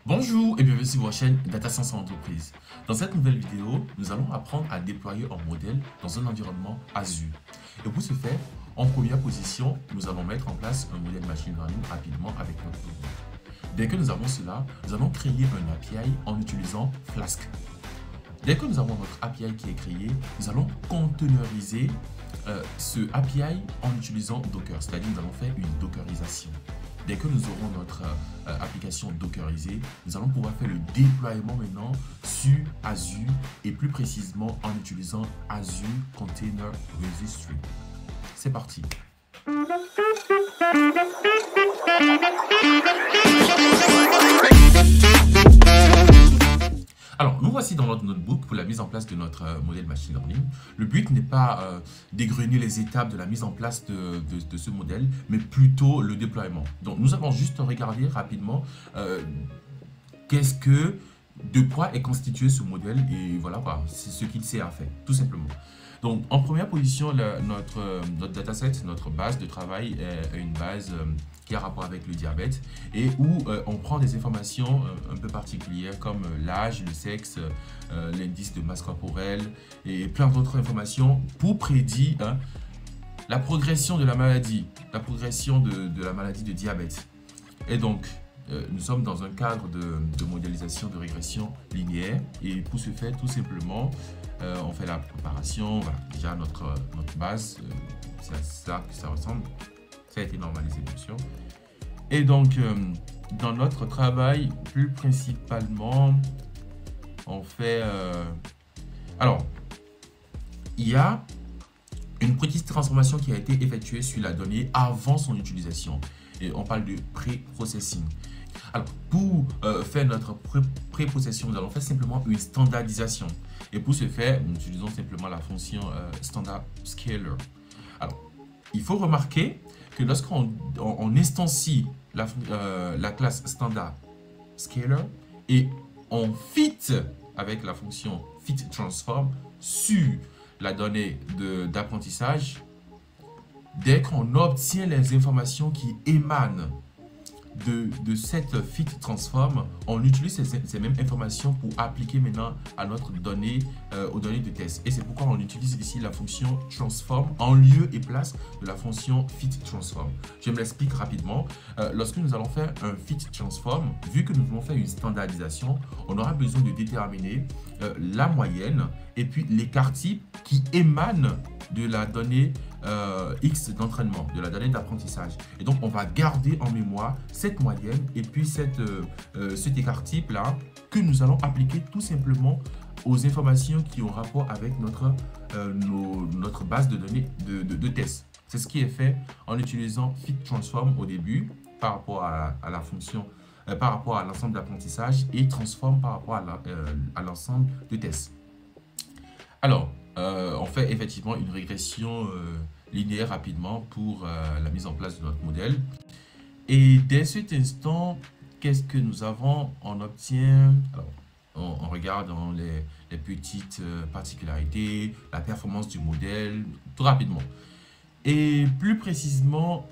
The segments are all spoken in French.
Bonjour et bienvenue sur votre chaîne Data Science en entreprise. Dans cette nouvelle vidéo, nous allons apprendre à déployer un modèle dans un environnement Azure. Et pour ce faire, en première position, nous allons mettre en place un modèle machine learning rapidement avec notre modèle. Dès que nous avons cela, nous allons créer un API en utilisant Flask. Dès que nous avons notre API qui est créé, nous allons containeriser ce API en utilisant Docker, c'est-à-dire nous allons faire une dockerisation. Dès que nous aurons notre application dockerisée, nous allons pouvoir faire le déploiement maintenant sur Azure et plus précisément en utilisant Azure Container Registry. C'est parti. Alors, nous voici dans notre notebook pour la mise en place de notre modèle machine learning. Le but n'est pas d'égrener les étapes de la mise en place de ce modèle, mais plutôt le déploiement. Donc, nous allons juste regarder rapidement de quoi est constitué ce modèle et voilà, c'est ce qu'il sert à faire, tout simplement. Donc, en première position, notre dataset, notre base de travail est une base qui a rapport avec le diabète et où on prend des informations un peu particulières comme l'âge, le sexe, l'indice de masse corporelle et plein d'autres informations pour prédire la progression de la maladie, de la maladie de diabète. Et donc, nous sommes dans un cadre de modélisation de régression linéaire et pour ce faire, tout simplement, on fait la préparation, voilà, déjà notre base, c'est à ça que ça ressemble, ça a été normalisé bien sûr. Et donc, dans notre travail, plus principalement, on fait... Alors, il y a une petite transformation qui a été effectuée sur la donnée avant son utilisation. Et on parle de pré-processing. Alors, pour faire notre pré-processing, nous allons faire simplement une standardisation. Et pour ce faire, nous utilisons simplement la fonction standard scaler. Alors, il faut remarquer que lorsqu'on instancie la classe standard scaler et on fit avec la fonction fit transform sur la donnée d'apprentissage, dès qu'on obtient les informations qui émanent de cette fit transform, on utilise ces mêmes informations pour appliquer maintenant à notre donnée, aux données de test. Et c'est pourquoi on utilise ici la fonction transform en lieu et place de la fonction fit transform. Je me l'explique rapidement. Lorsque nous allons faire un fit transform, vu que nous voulons faire une standardisation, on aura besoin de déterminer la moyenne et puis l'écart type qui émane de la donnée X d'entraînement, de la donnée d'apprentissage. Et donc, on va garder en mémoire cette moyenne et puis cet écart type là que nous allons appliquer tout simplement aux informations qui ont rapport avec notre base de données de test. C'est ce qui est fait en utilisant fit transform au début par rapport à la fonction, par rapport à l'ensemble d'apprentissage et transform par rapport à l'ensemble de tests. Alors, on fait effectivement une régression linéaire rapidement pour la mise en place de notre modèle. Et dès cet instant, qu'est-ce que nous avons? On obtient, alors, on regarde dans les petites particularités, la performance du modèle, tout rapidement. Et plus précisément,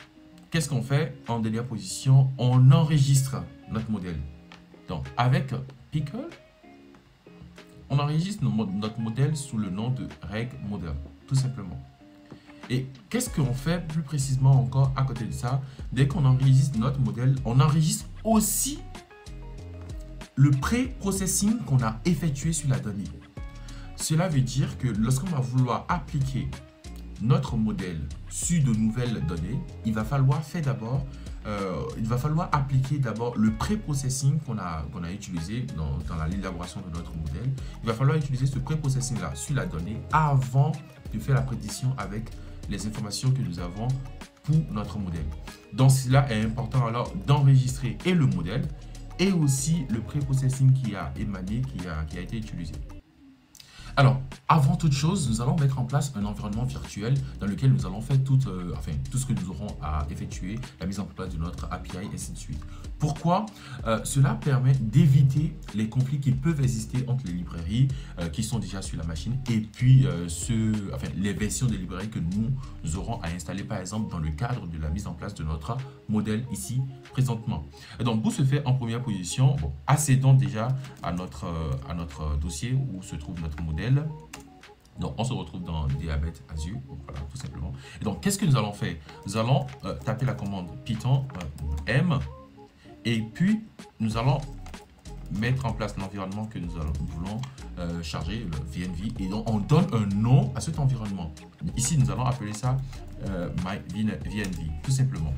qu'est-ce qu'on fait? En dernière position, on enregistre notre modèle. Donc, avec Pickle, on enregistre notre modèle sous le nom de reg model, tout simplement. Et qu'est-ce qu'on fait plus précisément encore à côté de ça? Dès qu'on enregistre notre modèle, on enregistre aussi le pré-processing qu'on a effectué sur la donnée. Cela veut dire que lorsqu'on va vouloir appliquer notre modèle sur de nouvelles données, il va falloir appliquer d'abord le pré-processing qu'on a utilisé dans l'élaboration de notre modèle. Il va falloir utiliser ce pré-processing-là sur la donnée avant de faire la prédiction avec les informations que nous avons pour notre modèle. Donc, cela est important alors d'enregistrer et le modèle et aussi le pré-processing qui a émané, qui a été utilisé. Alors, avant toute chose, nous allons mettre en place un environnement virtuel dans lequel nous allons faire tout ce que nous aurons à effectuer, la mise en place de notre API et ainsi de suite. Pourquoi? Cela permet d'éviter les conflits qui peuvent exister entre les librairies qui sont déjà sur la machine et puis les versions des librairies que nous aurons à installer par exemple dans le cadre de la mise en place de notre modèle ici présentement. Et donc pour ce faire, en première position, bon, accédons déjà à notre dossier où se trouve notre modèle. Donc, on se retrouve dans Diabète Azure, voilà, tout simplement. Et donc, qu'est-ce que nous allons faire? Nous allons taper la commande Python M et puis nous allons mettre en place l'environnement que nous voulons charger, le VNV, et donc on donne un nom à cet environnement. Ici, nous allons appeler ça MyVNV, tout simplement.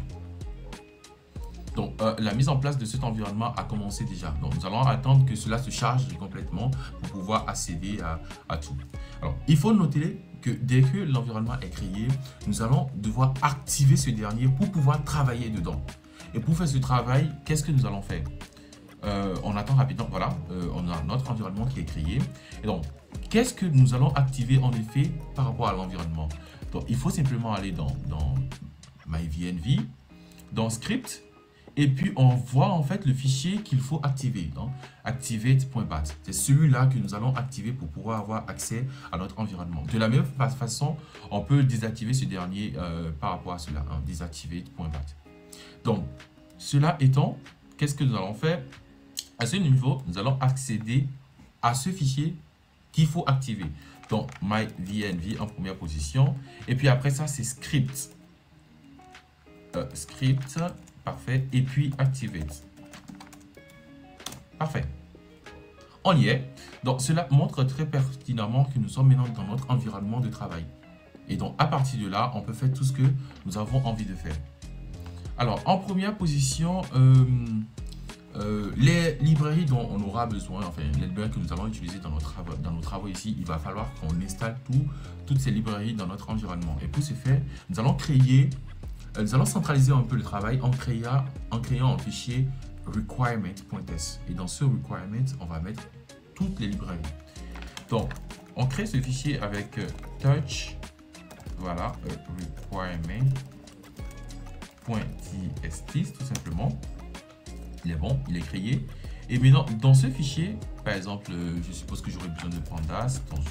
Donc, la mise en place de cet environnement a commencé déjà. Donc, nous allons attendre que cela se charge complètement pour pouvoir accéder à tout. Alors, il faut noter que dès que l'environnement est créé, nous allons devoir activer ce dernier pour pouvoir travailler dedans. Et pour faire ce travail, qu'est-ce que nous allons faire? On attend rapidement, voilà, on a notre environnement qui est créé. Et donc, qu'est-ce que nous allons activer en effet par rapport à l'environnement? Donc, il faut simplement aller dans MyVNV, dans Script, et puis on voit en fait le fichier qu'il faut activer, donc activate.bat. C'est celui-là que nous allons activer pour pouvoir avoir accès à notre environnement. De la même façon, on peut désactiver ce dernier par rapport à cela, hein, désactivate.bat. Donc, cela étant, qu'est-ce que nous allons faire? À ce niveau, nous allons accéder à ce fichier qu'il faut activer. Donc, MyVNV en première position. Et puis après ça, c'est script. Script. Parfait. Et puis activate. Parfait. On y est. Donc, cela montre très pertinemment que nous sommes maintenant dans notre environnement de travail. Et donc, à partir de là, on peut faire tout ce que nous avons envie de faire. Alors, en première position, les librairies dont on aura besoin, enfin, les librairies que nous allons utiliser dans nos travaux ici, il va falloir qu'on installe toutes ces librairies dans notre environnement. Et pour ce faire, nous allons centraliser un peu le travail en créant un fichier requirement.s. Et dans ce requirement, on va mettre toutes les librairies. Donc, on crée ce fichier avec touch, voilà, requirement.txt tout simplement. Il est bon, il est créé. Et maintenant, dans ce fichier, par exemple, je suppose que j'aurai besoin de pandas. Donc,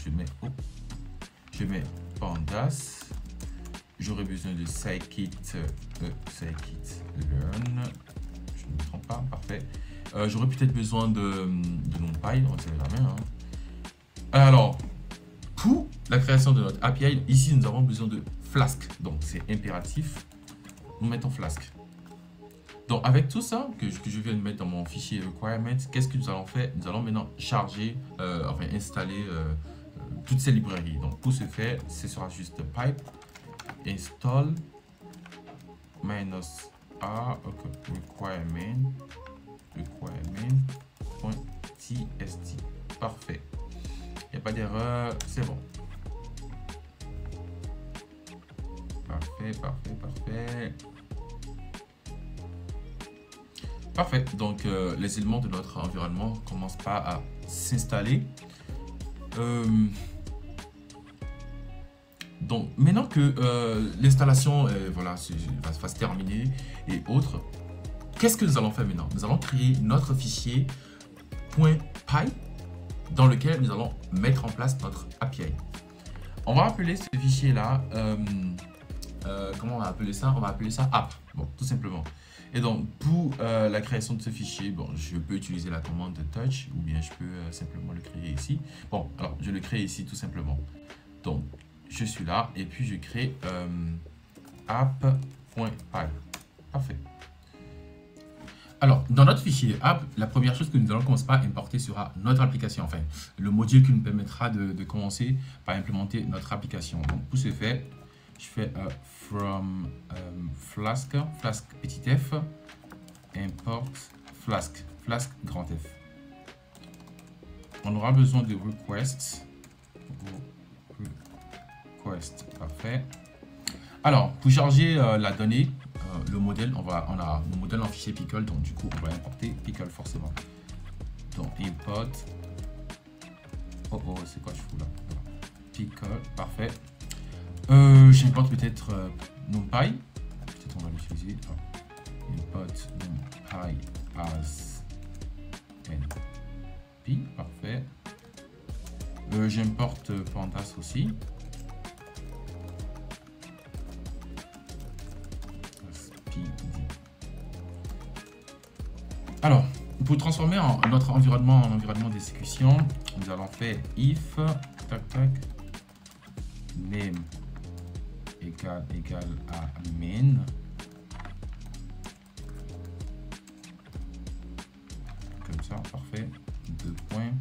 je mets pandas. J'aurai besoin de scikit learn. Je ne me trompe pas, parfait. J'aurai peut-être besoin de NumPy, on ne sait jamais. Hein. Alors, pour la création de notre API, ici, nous avons besoin de Flask. Donc, c'est impératif. Nous mettons Flask. Donc, avec tout ça que je viens de mettre dans mon fichier requirement, qu'est-ce que nous allons faire? Nous allons maintenant charger, installer toutes ces librairies. Donc, pour ce faire, ce sera juste pipe install -a requirement.txt. Parfait. Il n'y a pas d'erreur, c'est bon. Parfait. Parfait. Donc, les éléments de notre environnement commencent pas à s'installer. Donc, maintenant que l'installation va se terminer et autres, qu'est-ce que nous allons faire maintenant? Nous allons créer notre fichier .py dans lequel nous allons mettre en place notre API. On va appeler ce fichier-là, comment on va appeler ça? On va appeler ça app, bon, tout simplement. Et donc, pour la création de ce fichier, bon, je peux utiliser la commande touch ou bien je peux simplement le créer ici. Bon, alors, je le crée ici tout simplement. Donc, je suis là et puis je crée app.py. Parfait. Alors, dans notre fichier app, la première chose que nous allons commencer par importer sera notre application. Enfin, le module qui nous permettra de commencer par implémenter notre application. Donc, pour ce faire, je fais from Flask petit f, import Flask grand F. On aura besoin de request, parfait. Alors, pour charger la donnée, le modèle, on a le modèle en fichier pickle, donc du coup, on va importer pickle forcément. Donc, import. C'est quoi je fous là? Pickle, parfait. J'importe peut-être NumPy. Peut-être on va l'utiliser. Import NumPy as np, parfait. J'importe pandas aussi. Alors, pour transformer notre environnement en environnement d'exécution, nous allons faire if tac tac name égale à main. Comme ça, parfait. 2 points.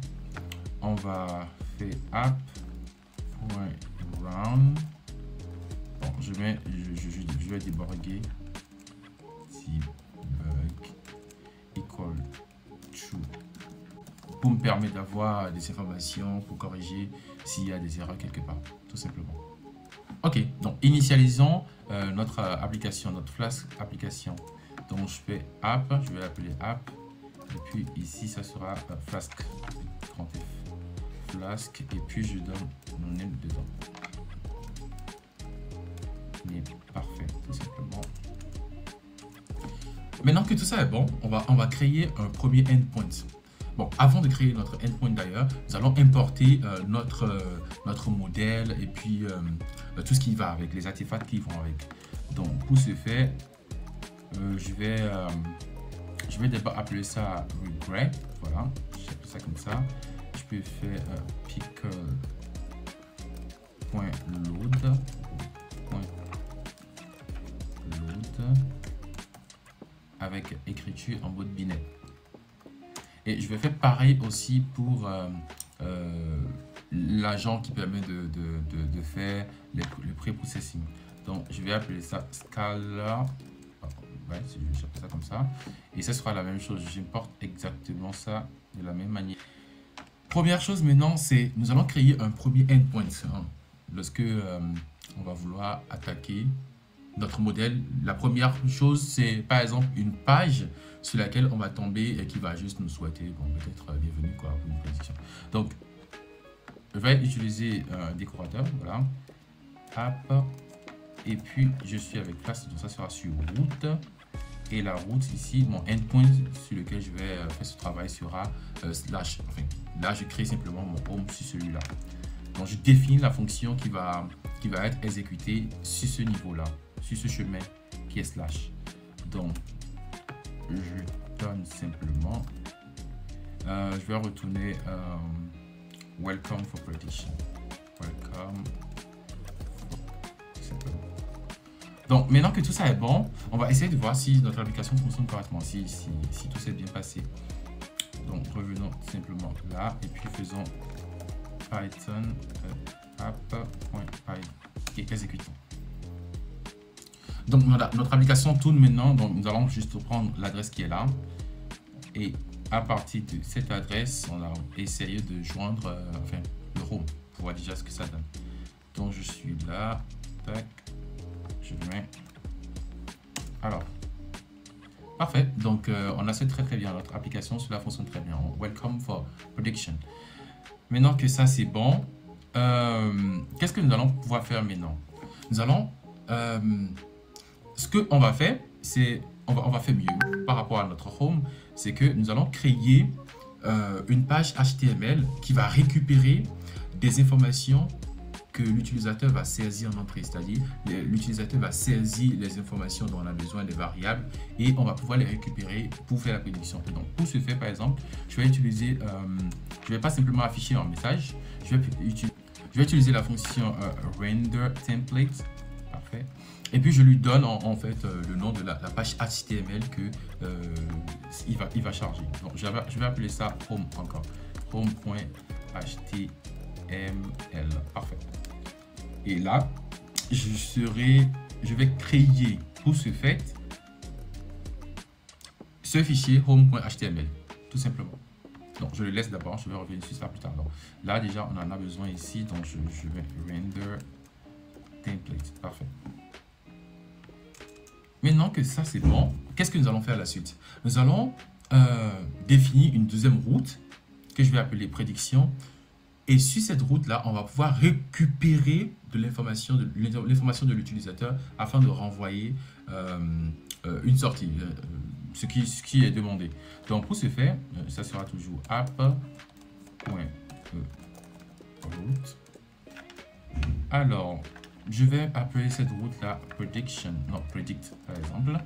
On va faire app.round. Bon, je vais débugger debug equal true pour me permettre d'avoir des informations pour corriger s'il y a des erreurs quelque part, tout simplement. Ok, donc initialisons notre application, notre Flask application. Donc je fais app, je vais l'appeler app, et puis ici ça sera Flask, grand F, Flask, et puis je donne mon name dedans. Mais parfait, tout simplement. Maintenant que tout ça est bon, on va créer un premier endpoint. Bon, avant de créer notre endpoint d'ailleurs, nous allons importer notre modèle et puis tout ce qui va avec, les artefacts qui vont avec. Donc, pour ce faire, je vais d'abord appeler ça regret. Voilà, j'appelle ça comme ça. Je peux faire pickle.load. Avec écriture en mode binaire. Et je vais faire pareil aussi pour l'agent qui permet de faire le pré-processing. Donc, je vais appeler ça Scala. Ouais, j'appelle ça comme ça. Et ça sera la même chose. J'importe exactement ça de la même manière. Première chose maintenant, c'est nous allons créer un premier endpoint. Hein, lorsque on va vouloir attaquer notre modèle, la première chose, c'est par exemple une page sur laquelle on va tomber et qui va juste nous souhaiter, bon, peut-être bienvenue quoi, pour une prédiction. Donc, je vais utiliser un décorateur, voilà, app, et puis je suis avec classe, donc ça sera sur route, et la route ici, mon endpoint sur lequel je vais faire ce travail sera slash, enfin, là je crée simplement mon home sur celui-là. Donc, je définis la fonction qui va être exécutée sur ce niveau-là, sur ce chemin qui est slash. Donc, je donne simplement, je vais retourner welcome for prediction. Welcome simplement. Donc, maintenant que tout ça est bon, on va essayer de voir si notre application fonctionne correctement, si tout s'est bien passé. Donc, revenons simplement là et puis faisons Python app.py et exécutons. Donc voilà, notre application tourne maintenant. Donc nous allons juste prendre l'adresse qui est là et à partir de cette adresse, on va essayer de joindre le home pour voir déjà ce que ça donne. Donc je suis là, tac, je mets. Alors, parfait. Donc on a très bien notre application, cela fonctionne très bien. Welcome for prediction. Maintenant que ça c'est bon, qu'est-ce que nous allons pouvoir faire maintenant? Nous allons ce qu'on va faire, c'est on va faire mieux par rapport à notre home, c'est que nous allons créer une page HTML qui va récupérer des informations que l'utilisateur va saisir en entrée, c'est-à-dire l'utilisateur va saisir les informations dont on a besoin, des variables, et on va pouvoir les récupérer pour faire la prédiction. Donc pour ce faire, par exemple, je vais utiliser, je vais pas simplement afficher un message, je vais utiliser la fonction render template, parfait. Et puis je lui donne en fait le nom de la page HTML que il va charger. Donc je vais appeler ça home encore, home.html, parfait. Et là, je vais créer pour ce fait ce fichier home.html, tout simplement. Donc je le laisse d'abord, je vais revenir sur ça plus tard. Donc là déjà on en a besoin ici, donc je vais render template, parfait. Maintenant que ça c'est bon, qu'est-ce que nous allons faire à la suite? Nous allons définir une deuxième route que je vais appeler prédiction. Et sur cette route-là, on va pouvoir récupérer de l'information de l'utilisateur afin de renvoyer une sortie, ce qui est demandé. Donc pour ce faire, ça sera toujours app.route. Alors, je vais appeler cette route-là prediction, non, predict par exemple.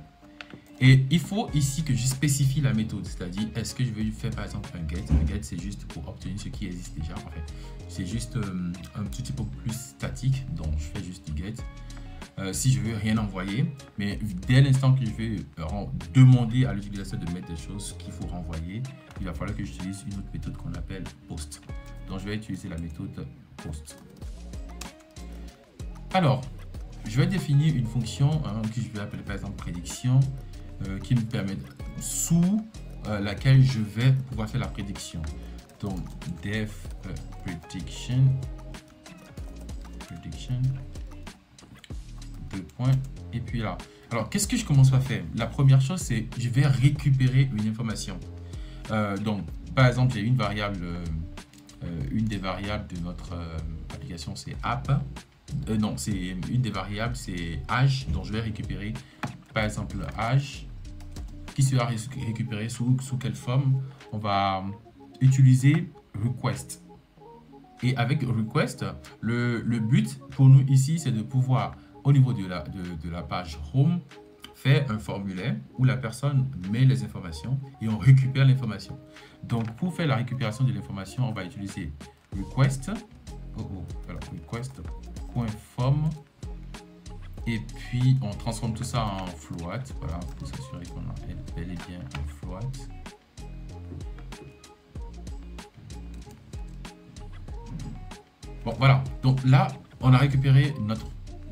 Et il faut ici que je spécifie la méthode, c'est-à-dire est-ce que je veux faire par exemple un get. Un get, c'est juste pour obtenir ce qui existe déjà. En fait, c'est juste un petit peu plus statique, donc je fais juste du get. Si je veux rien envoyer, mais dès l'instant que je vais demander à l'utilisateur de mettre des choses qu'il faut renvoyer, il va falloir que j'utilise une autre méthode qu'on appelle post. Donc je vais utiliser la méthode post. Alors, je vais définir une fonction que je vais appeler par exemple prédiction, qui me permet sous laquelle je vais pouvoir faire la prédiction. Donc def prediction deux points et puis là. Alors qu'est-ce que je commence à faire? La première chose, c'est je vais récupérer une information. Donc par exemple, j'ai une variable, une des variables de notre application, c'est app. Non, c'est une des variables, c'est âge. Donc je vais récupérer par exemple âge, qui sera récupéré sous quelle forme? On va utiliser request. Et avec request, le but pour nous ici, c'est de pouvoir, au niveau de la page home, faire un formulaire où la personne met les informations et on récupère l'information. Donc pour faire la récupération de l'information, on va utiliser request, request.form. Et puis, on transforme tout ça en float, voilà, pour s'assurer qu'on a bel et bien un float. Bon, voilà. Donc là, on a récupéré notre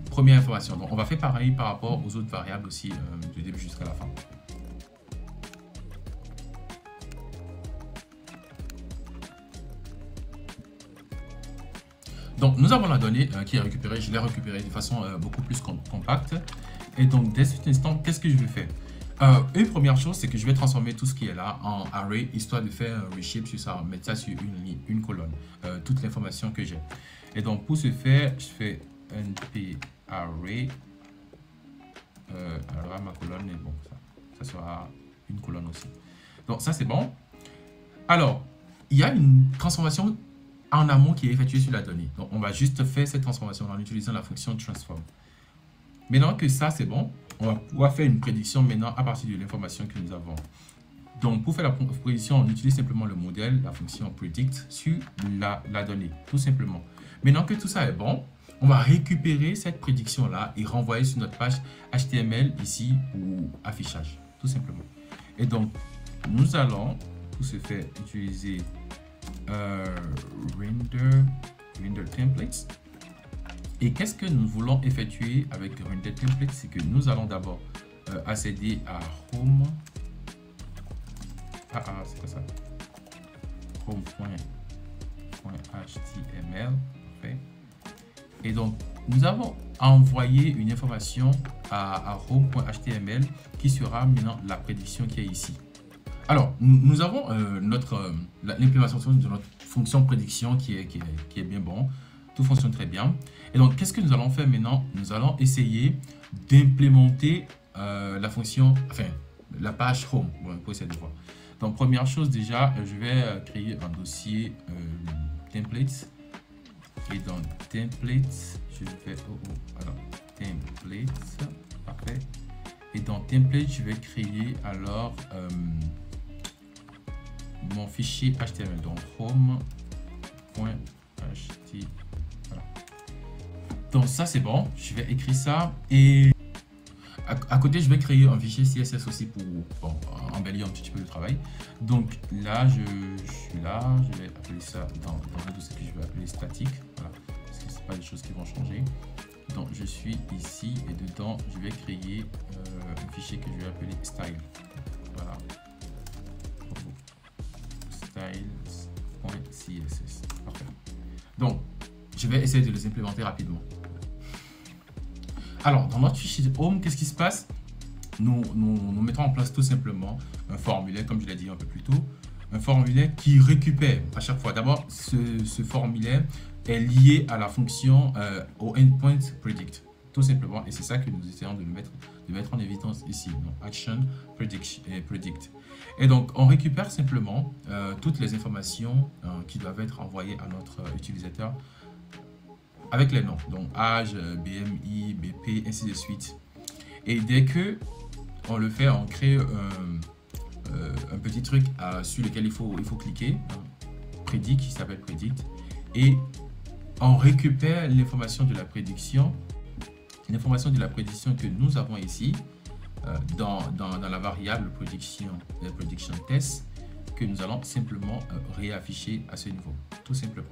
première information. Donc, on va faire pareil par rapport aux autres variables aussi, du début jusqu'à la fin. Donc, nous avons la donnée qui est récupérée. Je l'ai récupérée de façon beaucoup plus compacte. Et donc, dès cet instant, qu'est-ce que je vais faire? Une première chose, c'est que je vais transformer tout ce qui est là en array, histoire de faire un reshape sur ça, mettre ça sur une ligne, une colonne, toute l'information que j'ai. Et donc, pour ce faire, je fais np array. Alors, ma colonne est bon, ça sera une colonne aussi. Donc, ça, c'est bon. Alors, il y a une transformation en amont qui est effectuée sur la donnée. Donc, on va juste faire cette transformation en utilisant la fonction transform. Maintenant que ça, c'est bon, on va pouvoir faire une prédiction maintenant à partir de l'information que nous avons. Donc, pour faire la prédiction, on utilise simplement le modèle, la fonction predict sur la donnée, tout simplement. Maintenant que tout ça est bon, on va récupérer cette prédiction-là et renvoyer sur notre page HTML ici pour affichage, tout simplement. Et donc, nous allons, pour ce faire, utiliser render templates. Et qu'est-ce que nous voulons effectuer avec render template? C'est que nous allons d'abord accéder à home. C'est quoi ça? home.html. Et donc, nous avons envoyé une information à home.html qui sera maintenant la prédiction qui est ici. Alors, nous avons l'implémentation de notre fonction prédiction qui est bien bon. Tout fonctionne très bien. Et donc, qu'est-ce que nous allons faire maintenant? Nous allons essayer d'implémenter la fonction, enfin, la page home. Bon, pour essayer de voir. Donc, première chose déjà, je vais créer un dossier templates. Et dans templates, je vais, alors, templates, parfait. Et dans template, je vais créer alors mon fichier HTML. Donc, home.html. Voilà. Donc, ça, c'est bon. Je vais écrire ça. Et à côté, je vais créer un fichier CSS aussi pour embellir un petit peu le travail. Donc, là, je suis là. Je vais appeler ça dans le dossier que je vais appeler statique. Voilà. Parce que ce n'est pas des choses qui vont changer. Donc, je suis ici et dedans, je vais créer un fichier que je vais appeler style. Voilà. Styles.css. Parfait. Donc, je vais essayer de les implémenter rapidement. Alors, dans notre fichier home, qu'est-ce qui se passe? Nous mettons en place tout simplement un formulaire, comme je l'ai dit un peu plus tôt, un formulaire qui récupère à chaque fois. D'abord, ce formulaire est lié à la fonction au endpoint predict. tout simplement. Et c'est ça que nous essayons de mettre en évidence ici. Donc, action, predict. Et donc, on récupère simplement toutes les informations qui doivent être envoyées à notre utilisateur avec les noms. Donc, âge, BMI, BP, ainsi de suite. Et dès que on le fait, on crée un petit truc sur lequel il faut cliquer, Predict, qui s'appelle Predict. Et on récupère l'information de la prédiction. L'information de la prédiction que nous avons ici dans la variable prediction test que nous allons simplement réafficher à ce niveau, tout simplement.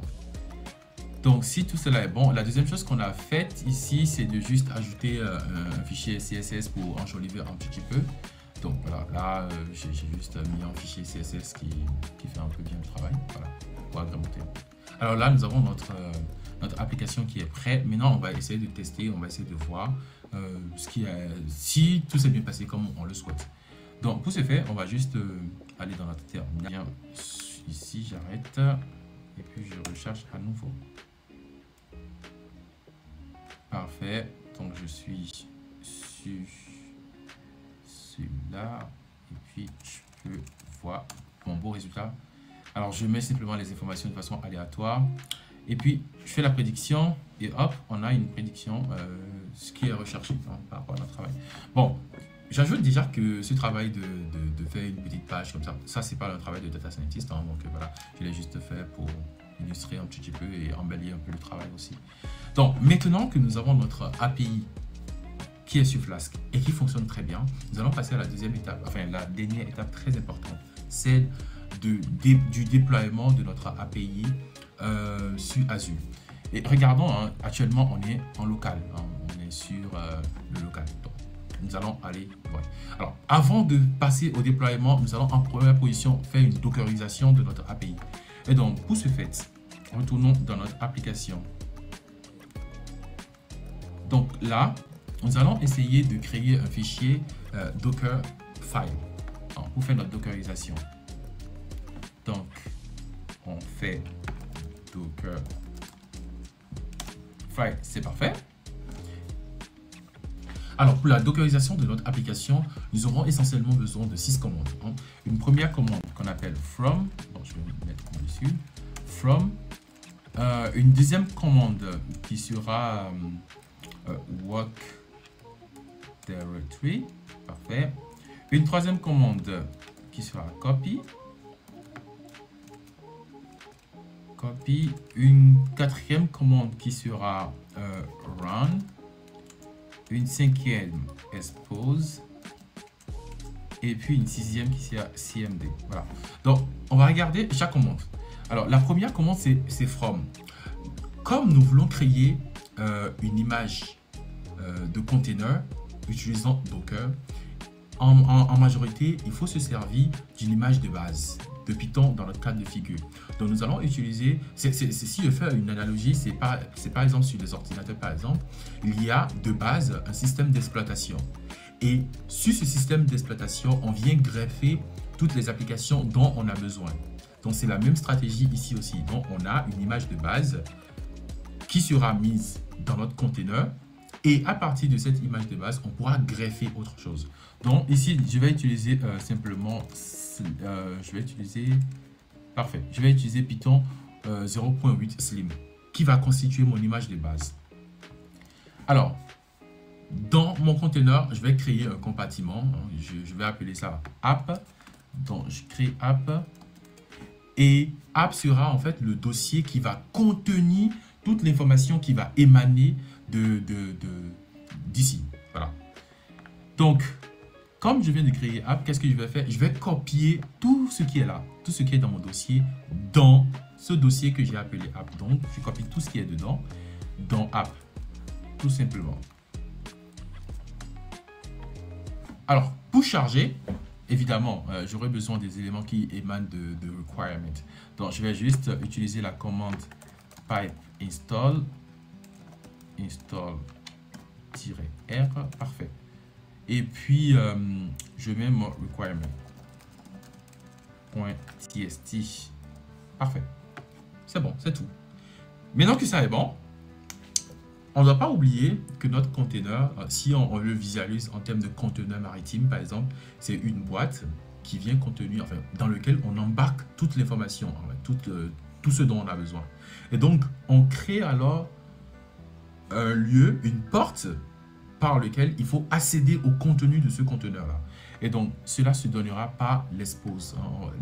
Donc, si tout cela est bon, la deuxième chose qu'on a faite ici, c'est de juste ajouter un fichier CSS pour enjoliver un petit peu. Donc, voilà, là, j'ai juste mis un fichier CSS qui fait un peu bien le travail, voilà, pour agrémenter. Alors là, nous avons notre application qui est prête. Maintenant, on va essayer de tester, on va essayer de voir si tout s'est bien passé comme on le souhaite. Donc, pour ce faire, on va juste aller dans notre terminal. Ici, j'arrête et puis je recherche à nouveau. Parfait. Donc, je suis sur celui-là et puis je peux voir mon beau résultat. Alors, je mets simplement les informations de façon aléatoire. Et puis, je fais la prédiction et hop, on a une prédiction, ce qui est recherché par rapport à notre travail. Bon, j'ajoute déjà que ce travail de faire une petite page comme ça c'est pas le travail de data scientist. Donc voilà, je l'ai juste fait pour illustrer un petit peu et embellir un peu le travail aussi. Donc, maintenant que nous avons notre API qui est sur Flask et qui fonctionne très bien, nous allons passer à la deuxième étape, enfin la dernière étape très importante, c'est du déploiement de notre API sur Azure. Et regardons, hein, actuellement on est en local, hein, on est sur le local. Donc, nous allons aller voir. Alors, avant de passer au déploiement, nous allons en première position faire une dockerisation de notre API. Et donc, pour ce fait, retournons dans notre application. Donc là, nous allons essayer de créer un fichier Docker file pour faire notre dockerisation. Donc, on fait Docker file, c'est parfait. Alors, pour la dockerisation de notre application, nous aurons essentiellement besoin de 6 commandes. Hein. Une première commande qu'on appelle from, donc je vais mettre dessus, from. Une deuxième commande qui sera work directory, parfait. Une troisième commande qui sera copy. Une quatrième commande qui sera run. Une cinquième expose. Et puis une sixième qui sera cmd. Voilà. Donc, on va regarder chaque commande. Alors, la première commande, c'est from. Comme nous voulons créer une image de container utilisant Docker, en majorité, il faut se servir d'une image de base de Python dans notre cas de figure. Donc, nous allons utiliser, si je fais une analogie, c'est par exemple sur les ordinateurs, par exemple, il y a de base un système d'exploitation. Et sur ce système d'exploitation, on vient greffer toutes les applications dont on a besoin. Donc, c'est la même stratégie ici aussi. Donc, on a une image de base qui sera mise dans notre container. Et à partir de cette image de base, on pourra greffer autre chose. Donc, ici, je vais utiliser simplement... je vais utiliser Python 0.8 Slim qui va constituer mon image de base. Alors, dans mon conteneur, je vais créer un compartiment. Je vais appeler ça app. Donc, je crée app. Et app sera en fait le dossier qui va contenir toute l'information qui va émaner d'ici. Voilà. Donc, comme je viens de créer app, qu'est-ce que je vais faire? Je vais copier tout ce qui est là, tout ce qui est dans mon dossier, dans ce dossier que j'ai appelé app. Donc, je copie tout ce qui est dedans, dans app, tout simplement. Alors, pour charger, évidemment, j'aurai besoin des éléments qui émanent de requirement. Donc, je vais juste utiliser la commande pipe install -r, parfait. Et puis, je mets mon requirement. .txt. Parfait. C'est bon, c'est tout. Maintenant que ça est bon, on ne doit pas oublier que notre conteneur, si on le visualise en termes de conteneur maritime, par exemple, c'est une boîte qui vient contenir, enfin, dans lequel on embarque toute l'information, tout ce dont on a besoin. Et donc, on crée alors un lieu, une porte par lequel il faut accéder au contenu de ce conteneur-là. Et donc, cela se donnera par l'expose,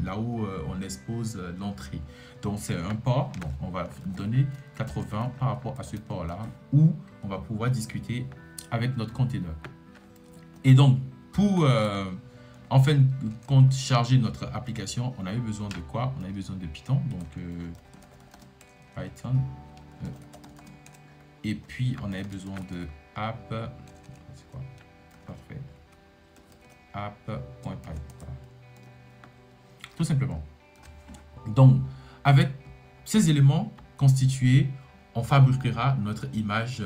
là où on expose l'entrée. Donc, c'est un port, donc on va donner 80 par rapport à ce port-là, où on va pouvoir discuter avec notre conteneur. Et donc, pour en fin de compte charger notre application, on a eu besoin de quoi? On a eu besoin de Python, donc Python. Et puis, on a besoin de app. C'est quoi? Parfait. App.py. Voilà. Tout simplement. Donc, avec ces éléments constitués, on fabriquera notre image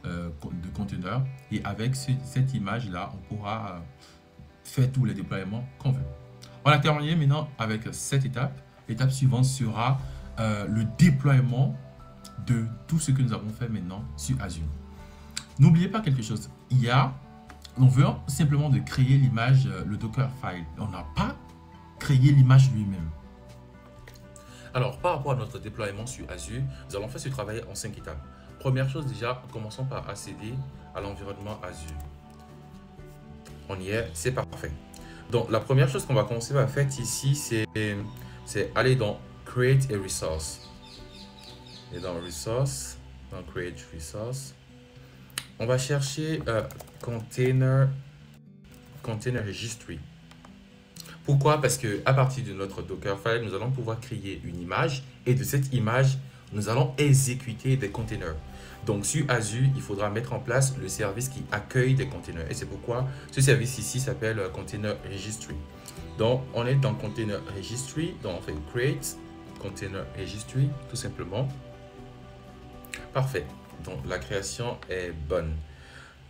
de conteneur. Et avec cette image-là, on pourra faire tous les déploiements qu'on veut. On a terminé maintenant avec cette étape. L'étape suivante sera le déploiement de tout ce que nous avons fait maintenant sur Azure. N'oubliez pas quelque chose. On veut simplement de créer l'image, le Dockerfile. On n'a pas créé l'image lui-même. Alors, par rapport à notre déploiement sur Azure, nous allons faire ce travail en 5 étapes. Première chose déjà, commençons par accéder à l'environnement Azure. On y est, c'est parfait. Donc, la première chose qu'on va commencer à faire ici, c'est aller dans Create a Resource. Et dans Resource, dans Create Resource, on va chercher Container Registry. Pourquoi? Parce qu'à partir de notre Dockerfile, nous allons pouvoir créer une image et de cette image, nous allons exécuter des containers. Donc sur Azure, il faudra mettre en place le service qui accueille des containers. Et c'est pourquoi ce service ici s'appelle Container Registry. Donc on est dans Container Registry, donc on fait Create Container Registry tout simplement. Parfait. Donc la création est bonne.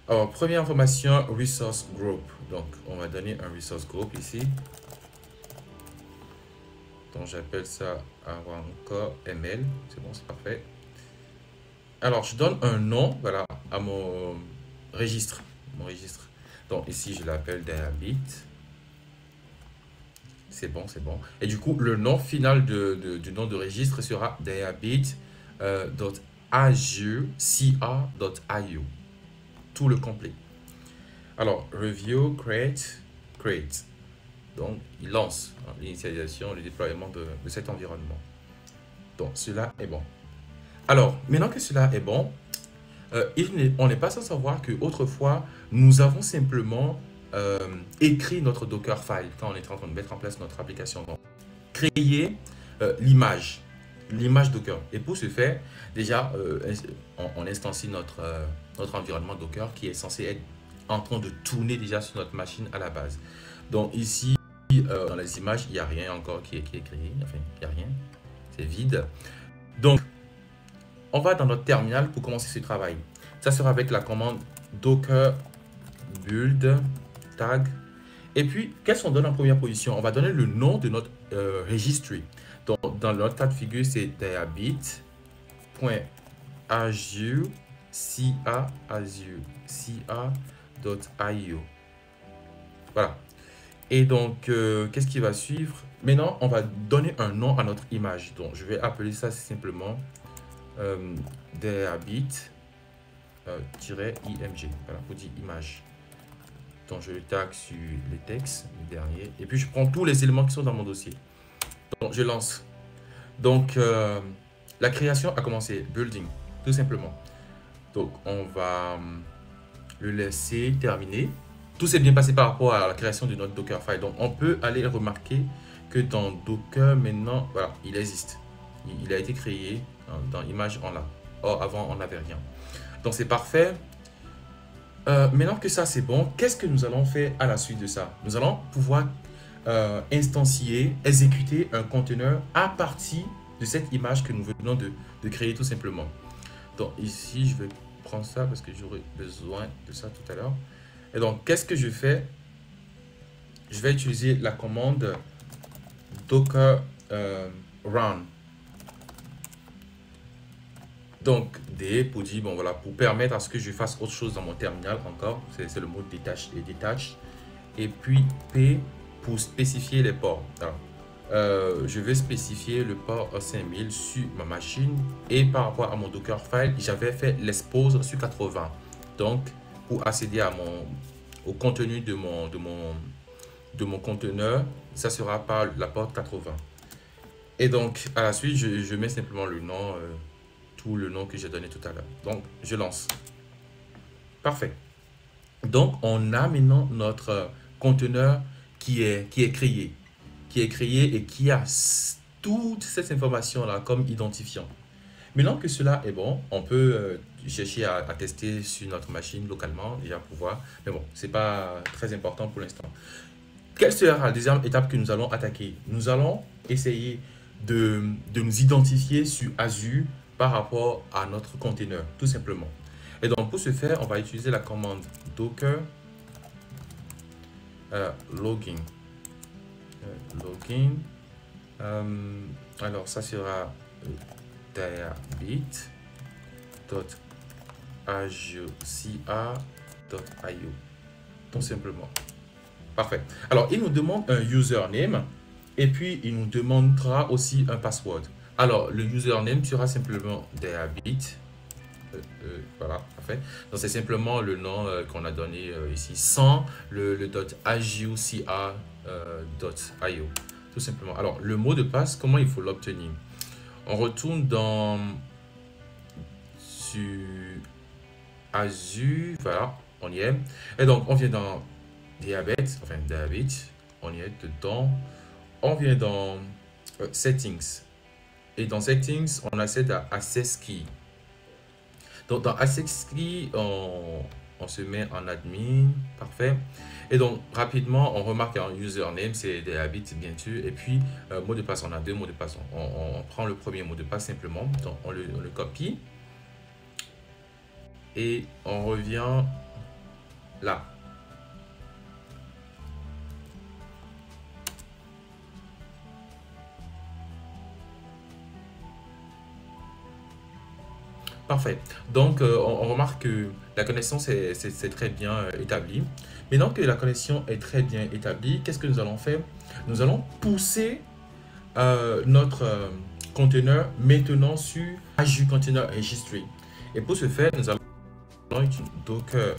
Alors première information, Resource Group. Donc on va donner un Resource Group ici. Donc j'appelle ça Aranka ML. C'est bon, c'est parfait. Alors je donne un nom, voilà, à mon registre. Donc ici je l'appelle Diabit. C'est bon, c'est bon. Et du coup le nom final du nom de registre sera diabit.azure.ca.io. Tout le complet. Alors review, create. Donc, il lance l'initialisation, le déploiement de cet environnement. Donc, cela est bon. Alors, maintenant que cela est bon, on n'est pas sans savoir qu'autrefois, nous avons simplement écrit notre Dockerfile quand on était en train de mettre en place notre application. Donc, créer l'image Docker. Et pour ce faire, déjà, on instancie notre environnement Docker qui est censé être en train de tourner déjà sur notre machine à la base. Donc, ici, dans les images, il n'y a rien encore qui est créé. Enfin, il n'y a rien. C'est vide. Donc, on va dans notre terminal pour commencer ce travail. Ça sera avec la commande docker build tag. Et puis, qu'est-ce qu'on donne en première position? On va donner le nom de notre registry. Donc, dans notre cas de figure, c'est diabit.azure.ca.io. Voilà. Et donc, qu'est-ce qui va suivre? Maintenant, on va donner un nom à notre image. Donc, je vais appeler ça simplement diabit-img. Voilà, pour dire image. Donc, je le tag sur les textes, le dernier. Et puis, je prends tous les éléments qui sont dans mon dossier. Donc, je lance. Donc, la création a commencé. Building, tout simplement. Donc, on va le laisser terminer. Tout s'est bien passé par rapport à la création de notre Dockerfile. Donc, on peut aller remarquer que dans Docker, maintenant, voilà, il existe. Il a été créé. Dans Image, on l'a. Or, avant, on n'avait rien. Donc, c'est parfait. Maintenant que ça, c'est bon, qu'est-ce que nous allons faire à la suite de ça? Nous allons pouvoir instancier, exécuter un conteneur à partir de cette image que nous venons de créer tout simplement. Donc, ici, je vais prendre ça parce que j'aurai besoin de ça tout à l'heure. Et donc, qu'est-ce que je fais? Je vais utiliser la commande docker run. Donc, D pour dire, bon voilà, pour permettre à ce que je fasse autre chose dans mon terminal encore, c'est le mot détache et détache. Et puis P pour spécifier les ports. Alors, je vais spécifier le port A5000 sur ma machine et par rapport à mon Dockerfile, j'avais fait l'expose sur 80. Donc, pour accéder à au contenu de mon conteneur, ça sera par la porte 80. Et donc, à la suite, je mets simplement le nom, tout le nom que j'ai donné tout à l'heure. Donc, je lance. Parfait. Donc, on a maintenant notre conteneur qui est créé. Et qui a toute cette information-là comme identifiant. Maintenant que cela est bon, on peut chercher à tester sur notre machine localement, déjà pour voir. Mais bon, ce n'est pas très important pour l'instant. Quelle sera la deuxième étape que nous allons attaquer? Nous allons essayer de nous identifier sur Azure par rapport à notre conteneur, tout simplement. Et donc, pour ce faire, on va utiliser la commande docker logging. Alors, ça sera diabit.azureca.io, tout simplement. Parfait. Alors, il nous demande un username et puis il nous demandera aussi un password. Alors, le username sera simplement diabit. Voilà, parfait. Donc, c'est simplement le nom qu'on a donné ici sans le .azureca.io, tout simplement. Alors, le mot de passe, comment il faut l'obtenir? On retourne sur Azure, voilà, on y est. Et donc, on vient dans Diabit, on y est dedans. On vient dans Settings. Et dans Settings, on accède à Access Key. Donc, dans Access Key, on se met en admin, parfait. Et donc, rapidement, on remarque un username, c'est Diabit, bien sûr. Et puis, mot de passe, on a deux mots de passe. On prend le premier mot de passe simplement. Donc, on le copie. Et on revient là. Parfait. Donc, on remarque que la connexion, c'est très bien établi. Maintenant que la connexion est très bien établie, qu'est-ce que nous allons faire? Nous allons pousser notre conteneur maintenant sur Azure Container Registry. Et pour ce faire, nous allons utiliser Docker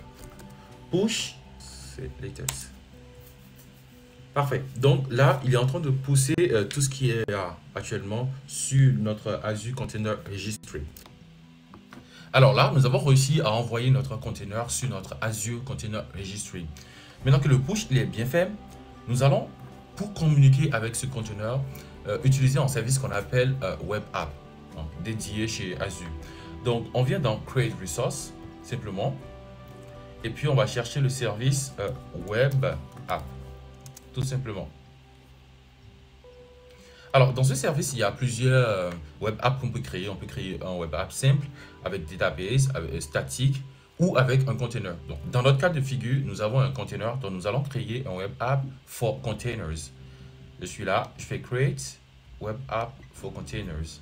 push, c'est latest. Parfait. Donc là, il est en train de pousser tout ce qui est actuellement sur notre Azure Container Registry. Alors là, nous avons réussi à envoyer notre container sur notre Azure Container Registry. Maintenant que le push il est bien fait, nous allons, pour communiquer avec ce container, utiliser un service qu'on appelle Web App, hein, dédié chez Azure. Donc, on vient dans Create Resource, simplement, et puis on va chercher le service Web App, tout simplement. Alors, dans ce service, il y a plusieurs web apps qu'on peut créer. On peut créer un web app simple avec database, statique ou avec un container. Donc, dans notre cas de figure, nous avons un container, donc nous allons créer un web app for containers. Je suis là, je fais create web app for containers.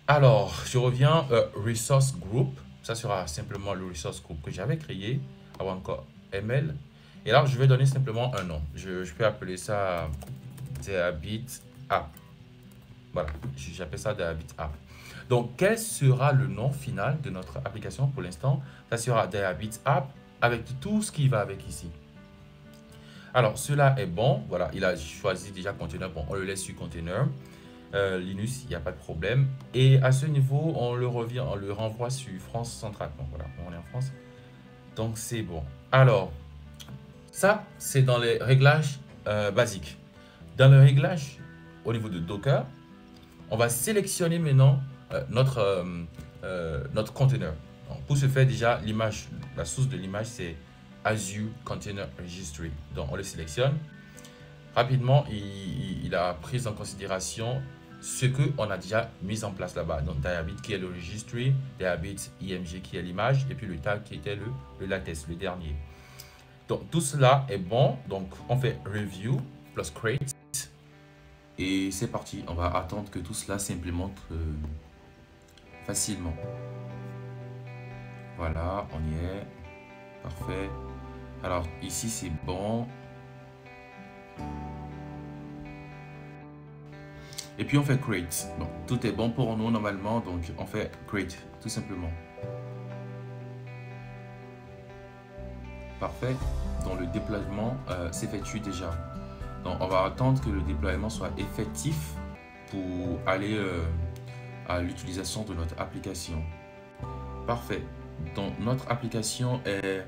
Alors, je reviens resource group. Ça sera simplement le resource group que j'avais créé avant encore ML. Et là, je vais donner simplement un nom. Je peux appeler ça Diabit App. Voilà, j'appelle ça Diabit App. Donc, quel sera le nom final de notre application pour l'instant? Ça sera Diabit App avec tout ce qui va avec ici. Alors, cela est bon. Voilà, il a choisi déjà container. Bon, on le laisse sur container. Linux, il n'y a pas de problème. Et à ce niveau, on le renvoie sur France centrale. Donc, voilà, on est en France. Donc, c'est bon. Alors, ça, c'est dans les réglages basiques. Dans le réglage au niveau de Docker, on va sélectionner maintenant notre container. Donc, pour ce faire, déjà, l'image, la source de l'image, c'est Azure Container Registry. Donc, on le sélectionne. Rapidement, il a pris en considération ce qu'on a déjà mis en place là-bas. Donc, Diabit qui est le registry, Diabit IMG qui est l'image, et puis le tag qui était le latest, le dernier. Donc, tout cela est bon. Donc, on fait Review plus Create. Et c'est parti. On va attendre que tout cela s'implémente facilement. Voilà, on y est. Parfait. Alors, ici, c'est bon. Et puis, on fait create. Bon, tout est bon pour nous normalement, donc on fait create, tout simplement. Parfait. Donc, le déploiement s'effectue déjà. Donc, on va attendre que le déploiement soit effectif pour aller à l'utilisation de notre application. Parfait. Donc, notre application est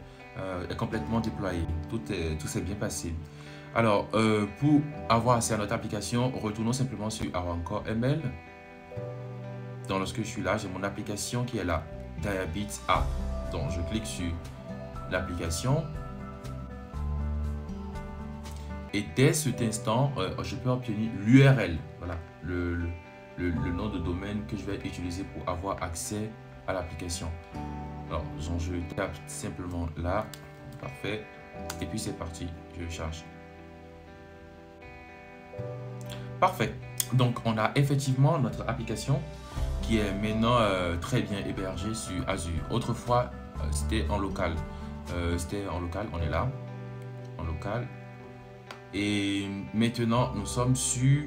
complètement déployée. Tout s'est bien passé. Alors, pour avoir accès à notre application, retournons simplement sur Arancore ML. Donc, lorsque je suis là, j'ai mon application qui est là, Diabit App. Donc, je clique sur l'application. Et dès cet instant, je peux obtenir l'URL. Voilà, le nom de domaine que je vais utiliser pour avoir accès à l'application. Alors, je tape simplement là. Parfait. Et puis, c'est parti. Je charge. Parfait. Donc, on a effectivement notre application qui est maintenant très bien hébergée sur Azure. Autrefois, c'était en local. On est là, en local. Et maintenant, nous sommes sur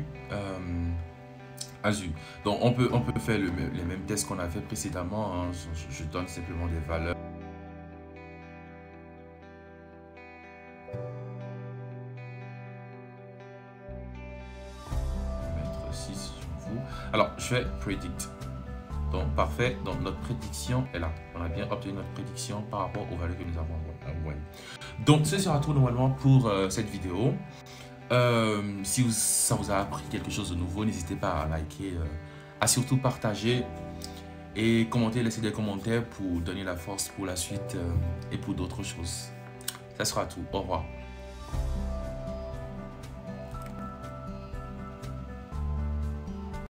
Azure. Donc, on peut faire les mêmes tests qu'on a fait précédemment. Hein. Je donne simplement des valeurs. Mettre 6, je m'en fous. Alors, je fais predict. Donc, parfait. Donc, notre prédiction est là. On a bien obtenu notre prédiction par rapport aux valeurs que nous avons envoyées. Donc, ce sera tout normalement pour cette vidéo. Si ça vous a appris quelque chose de nouveau, n'hésitez pas à liker, à surtout partager et commenter, laisser des commentaires pour donner la force pour la suite et pour d'autres choses. Ça sera tout. Au revoir.